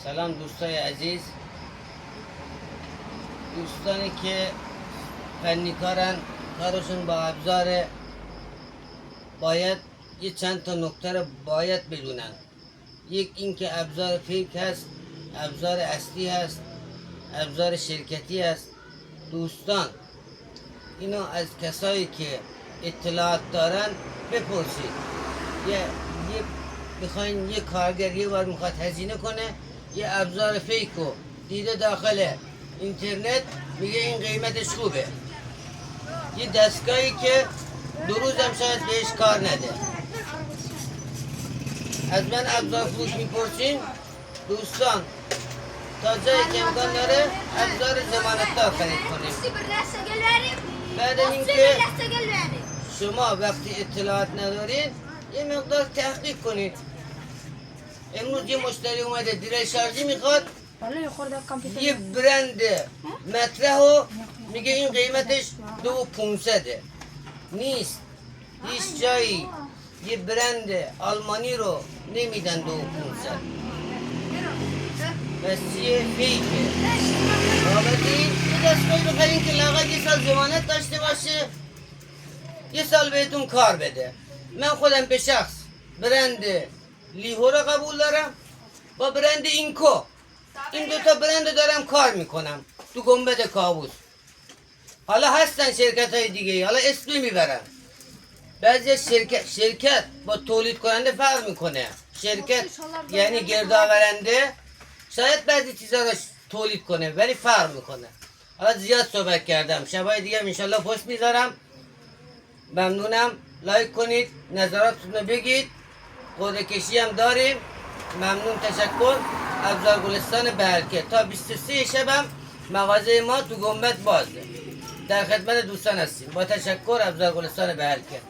سلام دوستای عزیز، دوستانی که فنیکارن، کارشون با ابزار، باید یه چند تا نکته رو باید بدونن. یک این که ابزار فیک هست، ابزار اصلی هست، ابزار شرکتی هست. دوستان اینو از کسایی که اطلاعات دارن بپرسید. یه میخواین یه کارگر یه بار میخواد هزینه کنه یه ابزار فیکو دیده داخل اینترنت، میگه این قیمتش خوبه. یه دستگاهی که دو روز هم شاید بهش کار نده. از من ابزار فروش میپرسین دوستان، تا جایی که امکان داره ابزار ضمانتدار خرید کنیم. بعد اینکه شما وقتی اطلاعات ندارین یه مقدار تحقیق کنید. امروز یه مشتری اومده دیره شارژی میخواد، یه برند مطرح رو میگه این قیمتش 2500 نیست. هیچ جایی یه برند آلمانی رو نمیدن 2500. بس چیه؟ فیکه. رابطی یه دستگاهی بخرین که لااقل یه سال ضمانت داشته باشه، یه سال بهتون کار بده. من خودم به شخص برند لیهو رو قبول دارم با برند اینکو. این دوتا برند دارم کار میکنم تو گنبد کابوس. حالا هستن شرکت های دیگه، حالا اسمی میبرن. بعضی شرکت با تولید کننده فرق میکنه. شرکت یعنی گردآورنده شاید بعضی چیزا رو تولید کنه ولی فرق میکنه. حالا زیاد صحبت کردم، شبای دیگه انشالله پست میذارم. ممنونم، لایک کنید، نظراتتون رو بگید. قرعه کشی هم داریم. ممنون، تشکر. ابزار گلستان بهرکه تا 23 شبم مغازه ما تو گنبد بازه. در خدمت دوستان هستیم. با تشکر. ابزار گلستان بهرکه.